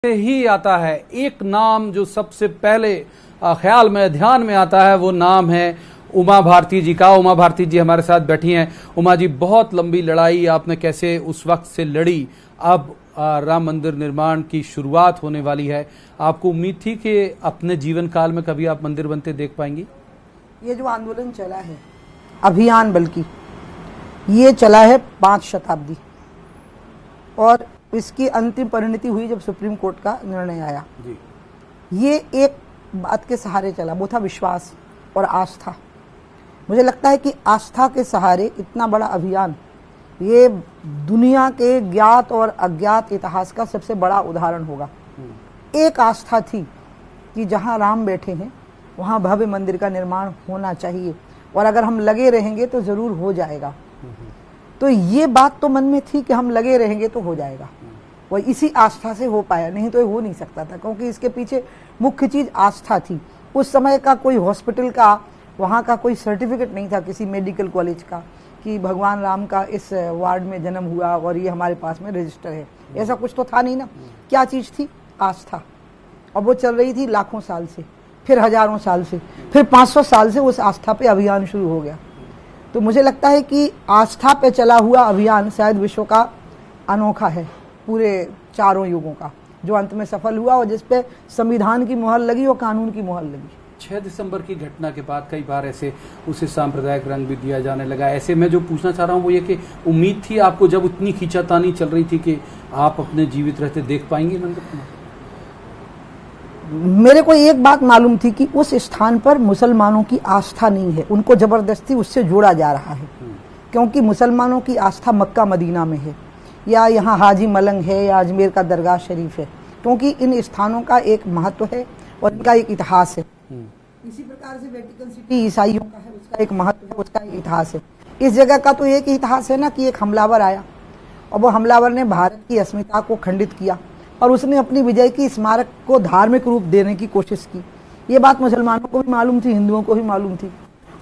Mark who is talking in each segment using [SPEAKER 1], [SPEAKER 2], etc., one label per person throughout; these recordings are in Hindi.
[SPEAKER 1] से ही आता है। एक नाम जो सबसे पहले ख्याल में ध्यान में आता है वो नाम है उमा भारती जी का। उमा भारती जी हमारे साथ बैठी हैं। उमा जी, बहुत लंबी लड़ाई आपने कैसे उस वक्त से लड़ी, अब राम मंदिर निर्माण की शुरुआत होने वाली है। आपको उम्मीद थी कि अपने जीवन काल में कभी आप मंदिर बनते देख पाएंगी?
[SPEAKER 2] ये जो आंदोलन चला है, अभियान, बल्कि ये चला है 5 शताब्दी, और इसकी अंतिम परिणति हुई जब सुप्रीम कोर्ट का निर्णय आया जी। ये एक बात के सहारे चला, वो था विश्वास और आस्था। मुझे लगता है कि आस्था के सहारे इतना बड़ा अभियान, ये दुनिया के ज्ञात और अज्ञात इतिहास का सबसे बड़ा उदाहरण होगा। एक आस्था थी कि जहाँ राम बैठे हैं वहाँ भव्य मंदिर का निर्माण होना चाहिए, और अगर हम लगे रहेंगे तो जरूर हो जाएगा। तो ये बात तो मन में थी कि हम लगे रहेंगे तो हो जाएगा, और इसी आस्था से हो पाया, नहीं तो ये हो नहीं सकता था, क्योंकि इसके पीछे मुख्य चीज आस्था थी। उस समय का कोई हॉस्पिटल का, वहाँ का कोई सर्टिफिकेट नहीं था किसी मेडिकल कॉलेज का कि भगवान राम का इस वार्ड में जन्म हुआ और ये हमारे पास में रजिस्टर है, ऐसा कुछ तो था नहीं ना। क्या चीज थी? आस्था। और वो चल रही थी लाखों साल से, फिर हजारों साल से, फिर 500 साल से उस आस्था पे अभियान शुरू हो गया। तो मुझे लगता है कि आस्था पे चला हुआ अभियान शायद विश्व का अनोखा है, पूरे चारों युगों का, जो अंत में सफल हुआ और जिसपे संविधान की मुहर लगी और कानून की मुहर लगी।
[SPEAKER 1] 6 दिसंबर की घटना के बाद कई बार ऐसे उसे सांप्रदायिक रंग भी दिया जाने लगा। ऐसे में जो पूछना चाह रहा हूँ वो ये कि उम्मीद थी आपको, जब उतनी खींचातानी चल रही थी, कि आप अपने जीवित रहते देख पाएंगे मंदिर को?
[SPEAKER 2] मेरे को एक बात मालूम थी कि उस स्थान पर मुसलमानों की आस्था नहीं है, उनको जबरदस्ती उससे जोड़ा जा रहा है, क्योंकि मुसलमानों की आस्था मक्का मदीना में है, या यहाँ हाजी मलंग है, या अजमेर का दरगाह शरीफ है, क्योंकि इन स्थानों का एक महत्व है और इनका एक इतिहास है। इसी प्रकार से वेटिकन सिटी ईसाइयों का है, उसका एक महत्व है, उसका एक इतिहास है। इस जगह का तो एक इतिहास है ना कि एक हमलावर आया और वो हमलावर ने भारत की अस्मिता को खंडित किया और उसने अपनी विजय की स्मारक को धार्मिक रूप देने की कोशिश की। ये बात मुसलमानों को भी मालूम थी, हिंदुओं को भी मालूम थी,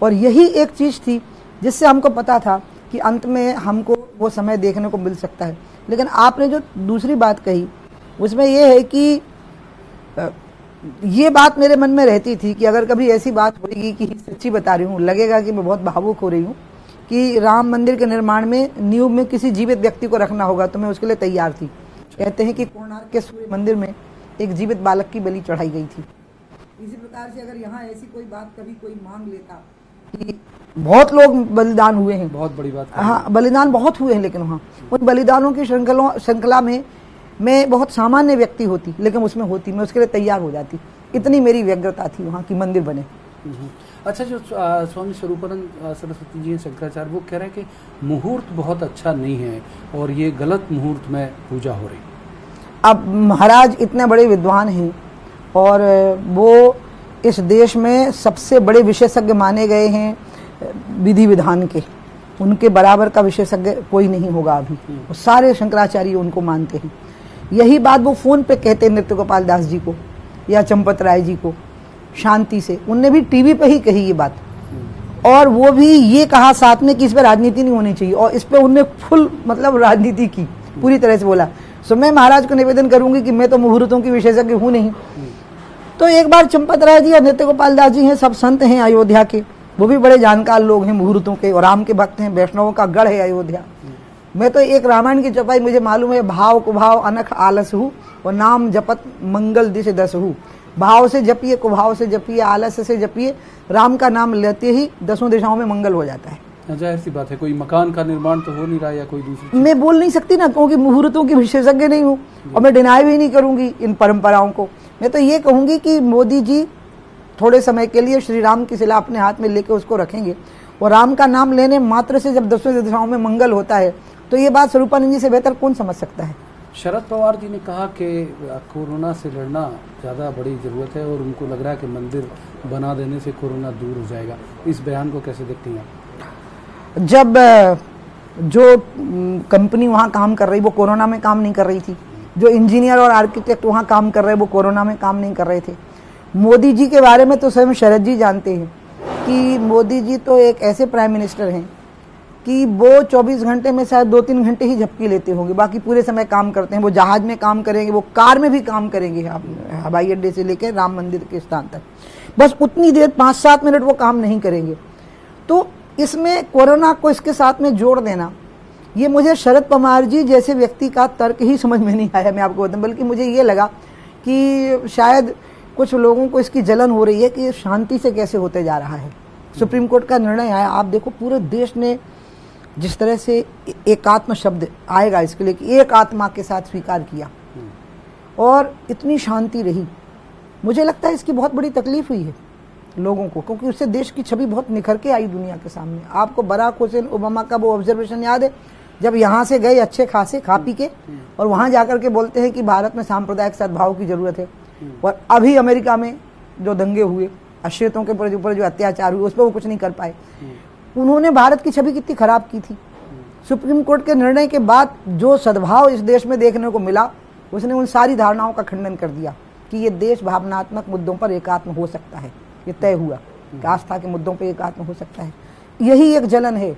[SPEAKER 2] और यही एक चीज थी जिससे हमको पता था कि अंत में हमको वो समय देखने को मिल सकता है। लेकिन आपने जो दूसरी बात कही उसमें यह है कि ये बात मेरे मन में रहती थी कि अगर कभी ऐसी बात होगी, कि सच्ची बता रही हूँ, लगेगा कि मैं बहुत भावुक हो रही हूँ, कि राम मंदिर के निर्माण में नींव में किसी जीवित व्यक्ति को रखना होगा, तो मैं उसके लिए तैयार थी। कहते हैं कि कोणार्क के सूर्य मंदिर में एक जीवित बालक की बलि चढ़ाई गई थी। इसी प्रकार से अगर यहाँ ऐसी कोई बात कभी कोई मांग लेता कि बहुत लोग बलिदान हुए हैं,
[SPEAKER 1] बहुत बड़ी बात,
[SPEAKER 2] हाँ बलिदान बहुत हुए हैं, लेकिन वहाँ उन बलिदानों की श्रृंखला में मैं बहुत सामान्य व्यक्ति होती, लेकिन उसमें होती, मैं उसके लिए तैयार हो जाती। इतनी मेरी व्यग्रता थी वहाँ की मंदिर बने।
[SPEAKER 1] अच्छा, जो स्वामी स्वरूपानंद सरस्वती जी हैं, शंकराचार्य, वो कह रहे हैं कि मुहूर्त बहुत अच्छा नहीं है और ये गलत मुहूर्त में पूजा हो रही।
[SPEAKER 2] अब महाराज इतने बड़े विद्वान हैं और वो इस देश में सबसे बड़े विशेषज्ञ माने गए हैं विधि विधान के, उनके बराबर का विशेषज्ञ कोई नहीं होगा अभी। वो सारे शंकराचार्य उनको मानते हैं। यही बात वो फोन पे कहते हैं नृत्य गोपाल दास जी को या चंपत राय जी को, शांति से। उनने भी टीवी पे ही कही ये बात, और वो भी ये कहा साथ में कि इस पे राजनीति नहीं होनी चाहिए, और इस पे उनने फुल मतलब राजनीति की, पूरी तरह से बोला। सो मैं महाराज को निवेदन करूंगी कि मैं तो मुहूर्तों की विशेषज्ञ हूं नहीं। तो एक बार चंपत राय जी और नृत्य गोपाल दास जी हैं, सब संत हैं अयोध्या के, वो भी बड़े जानकार लोग हैं मुहूर्तों के, और राम के भक्त हैं, वैष्णवों का गढ़ है अयोध्या। मैं तो एक रामायण की चौपाई, मुझे मालूम है, भाव कुभाव अनख आलस हूँ और नाम जपत मंगल दिश दस हूँ। भाव से जपिए, कुभाव से जपिए, आलस से जपिए, राम का नाम लेते ही 10 दिशाओं में मंगल हो जाता है।
[SPEAKER 1] जाहिर सी बात है, कोई मकान का निर्माण तो हो नहीं रहा, या कोई दूसरी
[SPEAKER 2] मैं बोल नहीं सकती ना, क्योंकि मुहूर्तों की विशेषज्ञ नहीं हूँ, और मैं डिनाई भी नहीं करूंगी इन परंपराओं को। मैं तो ये कहूंगी कि मोदी जी थोड़े समय के लिए श्री राम की शिला अपने हाथ में लेके उसको रखेंगे, और राम का नाम लेने मात्र से जब 10 दिशाओं में मंगल होता है, तो ये बात स्वरूपानंद जी से बेहतर कौन समझ सकता है।
[SPEAKER 1] शरद पवार जी ने कहा कि कोरोना से लड़ना ज़्यादा बड़ी ज़रूरत है, और उनको लग रहा है कि मंदिर बना देने से कोरोना दूर हो जाएगा। इस बयान को कैसे देखती हैं आप?
[SPEAKER 2] जब जो कंपनी वहाँ काम कर रही, वो कोरोना में काम नहीं कर रही थी। जो इंजीनियर और आर्किटेक्ट वहाँ काम कर रहे, वो कोरोना में काम नहीं कर रहे थे। मोदी जी के बारे में तो स्वयं शरद जी जानते हैं कि मोदी जी तो एक ऐसे प्राइम मिनिस्टर हैं कि वो 24 घंटे में शायद 2-3 घंटे ही झपकी लेते होंगे, बाकी पूरे समय काम करते हैं। वो जहाज में काम करेंगे, वो कार में भी काम करेंगे, हवाई अड्डे से लेकर राम मंदिर के स्थान तक, बस उतनी देर 5-7 मिनट वो काम नहीं करेंगे। तो इसमें कोरोना को इसके साथ में जोड़ देना, ये मुझे शरद पवार जी जैसे व्यक्ति का तर्क ही समझ में नहीं आया, मैं आपको बताऊं। बल्कि मुझे ये लगा कि शायद कुछ लोगों को इसकी जलन हो रही है कि शांति से कैसे होते जा रहा है। सुप्रीम कोर्ट का निर्णय आया, आप देखो पूरे देश ने जिस तरह से एकात्म शब्द आएगा इसके लिए कि एक आत्मा के साथ स्वीकार किया, और इतनी शांति रही। मुझे लगता है इसकी बहुत बड़ी तकलीफ हुई है लोगों को, क्योंकि उससे देश की छवि बहुत निखर के आई दुनिया के सामने। आपको बराक हुसैन ओबामा का वो ऑब्जर्वेशन याद है, जब यहाँ से गए अच्छे खासे खा पी के, और वहां जाकर के बोलते हैं कि भारत में सांप्रदायिक सद्भाव की जरूरत है। और अभी अमेरिका में जो दंगे हुए, अश्वेतों के ऊपर जो अत्याचार हुए, उस पर वो कुछ नहीं कर पाए। उन्होंने भारत की छवि कितनी खराब की थी। सुप्रीम कोर्ट के निर्णय के बाद जो सद्भाव इस देश में देखने को मिला, उसने उन सारी धारणाओं का खंडन कर दिया कि ये देश भावनात्मक मुद्दों पर एकात्म हो सकता है। ये तय हुआ कि आस्था के मुद्दों पर एकात्म हो सकता है। यही एक जलन है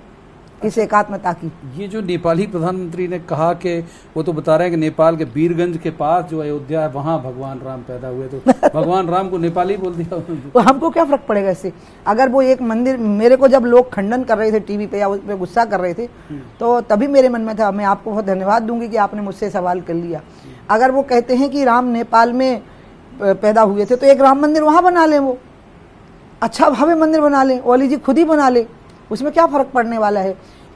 [SPEAKER 2] इस एकात्मता की।
[SPEAKER 1] ये जो नेपाली प्रधानमंत्री ने कहा कि वो तो बता रहे हैं कि नेपाल के बीरगंज के पास जो अयोध्या है वहां भगवान राम पैदा हुए, तो भगवान राम को नेपाली बोल दिया।
[SPEAKER 2] तो हमको क्या फर्क पड़ेगा इससे? अगर वो एक मंदिर, मेरे को जब लोग खंडन कर रहे थे टीवी पे या उस पे गुस्सा कर रहे थे, तो तभी मेरे मन में था, मैं आपको बहुत धन्यवाद दूंगी कि आपने मुझसे सवाल कर लिया। अगर वो कहते हैं कि राम नेपाल में पैदा हुए थे, तो एक राम मंदिर वहां बना लें, वो अच्छा भव्य मंदिर बना लें, ओली जी खुद ही बना ले, उसमें क्या फर्क पड़ने वाला है?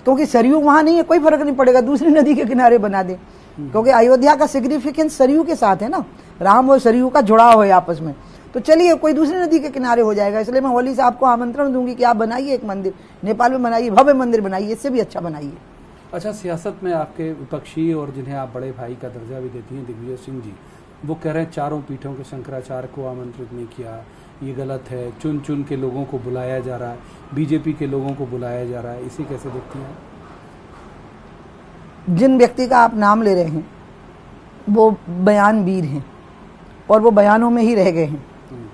[SPEAKER 2] क्योंकि सरयू वहां नहीं है, कोई फर्क नहीं पड़ेगा, दूसरी नदी के किनारे बना दे। क्योंकि अयोध्या का सिग्निफिकेंस सरयू के साथ है ना, राम और सरयू का जुड़ाव है आपस में। तो चलिए कोई दूसरी नदी के किनारे हो जाएगा। इसलिए मैं ओली साहब को आमंत्रण दूंगी कि आप बनाइए एक मंदिर, नेपाल में बनाइए, भव्य मंदिर बनाइए, इससे भी अच्छा बनाइए।
[SPEAKER 1] अच्छा, सियासत में आपके विपक्षी और जिन्हें आप बड़े भाई का दर्जा भी देती हैं, दिग्विजय सिंह जी, वो कह रहे हैं चारों पीठों के शंकराचार्य को आमंत्रित नहीं किया, ये गलत है, चुन चुन के लोगों को बुलाया जा रहा है, बीजेपी के लोगों को बुलाया जा रहा है, इसे कैसे देखती हैं?
[SPEAKER 2] जिन व्यक्ति का आप नाम ले रहे हैं वो बयानवीर हैं, और वो बयानों में ही रह गए हैं,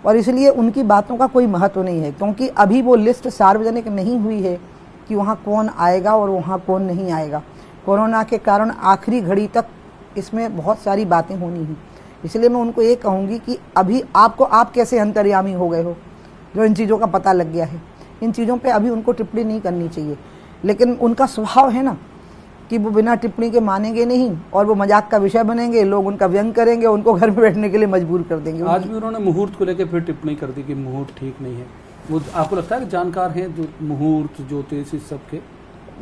[SPEAKER 2] और इसलिए उनकी बातों का कोई महत्व नहीं है। क्योंकि अभी वो लिस्ट सार्वजनिक नहीं हुई है कि वहाँ कौन आएगा और वहाँ कौन नहीं आएगा। कोरोना के कारण आखिरी घड़ी तक इसमें बहुत सारी बातें होनी हैं। इसलिए मैं उनको ये कहूँगी कि अभी आप कैसे अंतर्यामी हो गए हो, जो इन चीज़ों का पता लग गया है, इन चीज़ों पे अभी उनको टिप्पणी नहीं करनी चाहिए। लेकिन उनका स्वभाव है ना कि वो बिना टिप्पणी के मानेंगे नहीं, और वो मजाक का विषय बनेंगे, लोग उनका व्यंग करेंगे, उनको घर में बैठने के लिए मजबूर कर देंगे।
[SPEAKER 1] आज भी उन्होंने मुहूर्त को लेकर फिर टिप्पणी कर दी कि मुहूर्त ठीक नहीं है। वो आपको लगता है कि जानकार हैं जो मुहूर्त ज्योतिष इस सब के?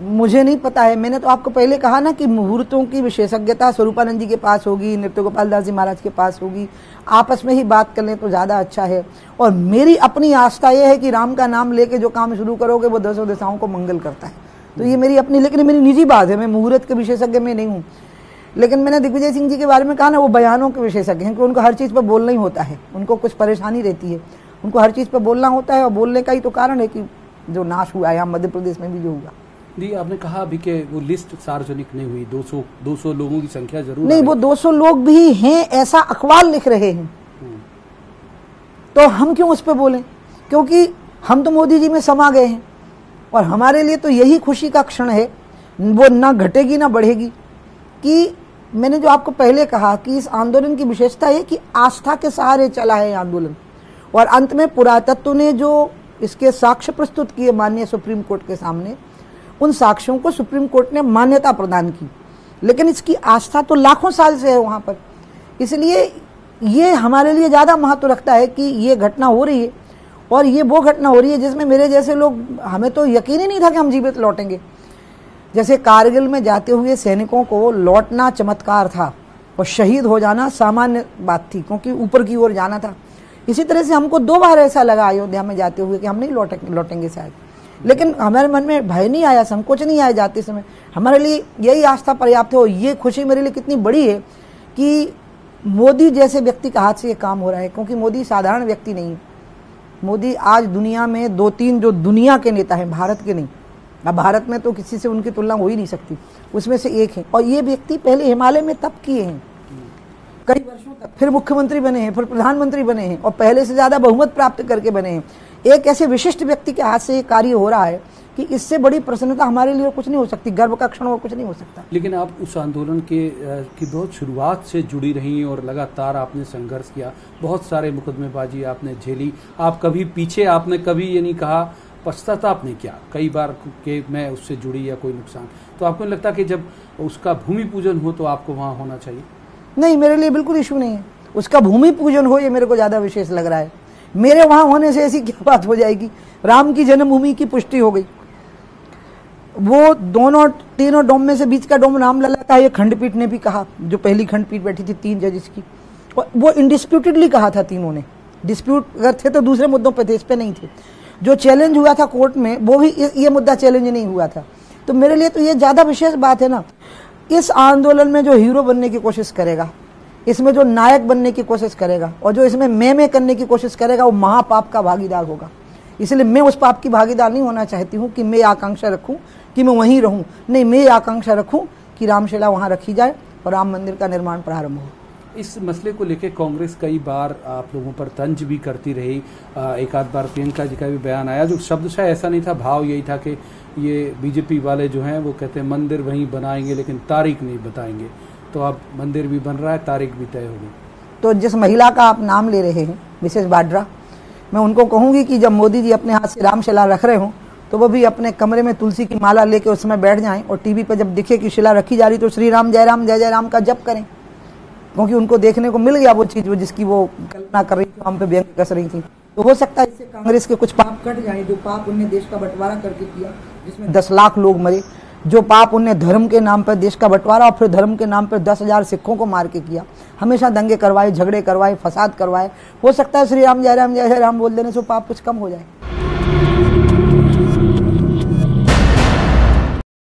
[SPEAKER 2] मुझे नहीं पता है। मैंने तो आपको पहले कहा ना कि मुहूर्तों की विशेषज्ञता स्वरूपानंद जी के पास होगी, नृत्य गोपाल दास जी महाराज के पास होगी, आपस में ही बात कर लें तो ज़्यादा अच्छा है। और मेरी अपनी आस्था ये है कि राम का नाम लेके जो काम शुरू करोगे वो दसों दिशाओं को मंगल करता है। तो ये मेरी अपनी, लेकिन मेरी निजी बात है, मैं मुहूर्त के विशेषज्ञ में नहीं हूँ। लेकिन मैंने दिग्विजय सिंह जी के बारे में कहा ना, वो बयानों के विशेषज्ञ हैं कि उनको हर चीज़ पर बोलना ही होता है, उनको कुछ परेशानी रहती है, उनको हर चीज़ पर बोलना होता है। और बोलने का ही तो कारण है कि जो नाश हुआ है यहाँ मध्य प्रदेश में भी जो हुआ।
[SPEAKER 1] दी, आपने कहा अभी कि वो लिस्ट सार्वजनिक नहीं हुई, 200 लोगों की संख्या जरूर
[SPEAKER 2] नहीं, वो 200 लोग भी हैं ऐसा अखबार लिख रहे हैं, तो हम क्यों उस पर बोलें? क्योंकि हम तो मोदी जी में समा गए हैं, और हमारे लिए तो यही खुशी का क्षण है, वो ना घटेगी ना बढ़ेगी। कि मैंने जो आपको पहले कहा कि इस आंदोलन की विशेषता है कि आस्था के सहारे चला है आंदोलन, और अंत में पुरातत्व ने जो इसके साक्ष्य प्रस्तुत किए माननीय सुप्रीम कोर्ट के सामने, उन साक्ष्यों को सुप्रीम कोर्ट ने मान्यता प्रदान की। लेकिन इसकी आस्था तो लाखों साल से है वहाँ पर, इसलिए ये हमारे लिए ज़्यादा महत्व रखता है कि ये घटना हो रही है, और ये वो घटना हो रही है जिसमें मेरे जैसे लोग, हमें तो यकीन ही नहीं था कि हम जीवित लौटेंगे। जैसे कारगिल में जाते हुए सैनिकों को लौटना चमत्कार था, और शहीद हो जाना सामान्य बात थी, क्योंकि ऊपर की ओर जाना था। इसी तरह से हमको 2 बार ऐसा लगा अयोध्या में जाते हुए कि हम नहीं लौटेंगे शायद, लेकिन हमारे मन में भय नहीं आया, संकोच नहीं आया जाते समय। हमारे लिए यही आस्था पर्याप्त है। और ये खुशी मेरे लिए कितनी बड़ी है कि मोदी जैसे व्यक्ति का हाथ से ये काम हो रहा है, क्योंकि मोदी साधारण व्यक्ति नहीं। मोदी आज दुनिया में 2-3 जो दुनिया के नेता हैं, भारत के नहीं, अब भारत में तो किसी से उनकी तुलना हो ही नहीं सकती, उसमें से एक है। और ये व्यक्ति पहले हिमालय में तप किए हैं कई वर्षों तक, फिर मुख्यमंत्री बने हैं, फिर प्रधानमंत्री बने हैं, और पहले से ज़्यादा बहुमत प्राप्त करके बने हैं। एक ऐसे विशिष्ट व्यक्ति के हाथ से ये कार्य हो रहा है कि इससे बड़ी प्रसन्नता हमारे लिए कुछ नहीं हो सकती, गर्व का क्षण और कुछ नहीं हो सकता।
[SPEAKER 1] लेकिन आप उस आंदोलन की बहुत शुरुआत से जुड़ी रही और लगातार आपने संघर्ष किया, बहुत सारे मुकदमेबाजी आपने झेली, आप कभी पीछे आपने कभी ये नहीं कहा, पश्चाताप नहीं किया कई बार कि मैं उससे जुड़ी या कोई नुकसान, तो आपको लगता कि जब उसका भूमि पूजन हो तो आपको वहाँ होना चाहिए?
[SPEAKER 2] नहीं, मेरे लिए बिल्कुल इशू नहीं है, उसका भूमि पूजन हो ये मेरे को ज़्यादा विशेष लग रहा है। मेरे वहाँ होने से ऐसी क्या बात हो जाएगी, राम की जन्मभूमि की पुष्टि हो गई। वो दोनों तीनों डोम में से बीच का डोम रामलला का, ये खंडपीठ ने भी कहा, जो पहली खंडपीठ बैठी थी 3 जजेस की, वो इंडिस्प्यूटेडली कहा था। तीनों ने डिस्प्यूट अगर थे तो दूसरे मुद्दों पे थे, इस पे नहीं थे। जो चैलेंज हुआ था कोर्ट में वो भी ये मुद्दा चैलेंज नहीं हुआ था। तो मेरे लिए तो ये ज़्यादा विशेष बात है ना। इस आंदोलन में जो हीरो बनने की कोशिश करेगा, इसमें जो नायक बनने की कोशिश करेगा और जो इसमें मैं करने की कोशिश करेगा, वो महापाप का भागीदार होगा। इसलिए मैं उस पाप की भागीदार नहीं होना चाहती हूँ कि मैं आकांक्षा रखूँ कि मैं वहीं रहूँ। नहीं, मैं आकांक्षा रखूँ कि रामशिला वहाँ रखी जाए और राम मंदिर का निर्माण प्रारंभ हो।
[SPEAKER 1] इस मसले को लेकर कांग्रेस कई बार आप लोगों पर तंज भी करती रही। एक आध बार प्रियंका जी का भी बयान आया, जो शब्दशः ऐसा नहीं था, भाव यही था कि ये बीजेपी वाले जो हैं वो कहते हैं मंदिर वहीं बनाएंगे लेकिन तारीख नहीं बताएंगे। तो अब मंदिर भी बन रहा है, तारीख भी तय हो गई।
[SPEAKER 2] तो जिस महिला का आप नाम ले रहे हैं, मिसेस वाड्रा, मैं उनको कहूँगी कि जब मोदी जी अपने हाथ से रामशिला रख रहे हों तो वो भी अपने कमरे में तुलसी की माला लेके उसमें बैठ जाएं और टीवी पर जब दिखे कि शिला रखी जा रही तो श्री राम जय राम का जप करें, क्योंकि उनको देखने को मिल गया वो चीज़ जिसकी वो कल्पना कर रही थी, हम पे व्यंग कस रही थी। तो हो सकता है इससे कांग्रेस के कुछ पाप कट जाए, जो पाप उनने देश का बंटवारा करके किया जिसमें 10 लाख लोग मरे, जो पाप उनने धर्म के नाम पर देश का बंटवारा और फिर धर्म के नाम पर 10,000 सिखों को मार के किया, हमेशा दंगे करवाए, झगड़े करवाए, फसाद करवाए। हो सकता है श्री राम जय राम बोल देने से पाप कुछ कम हो जाए।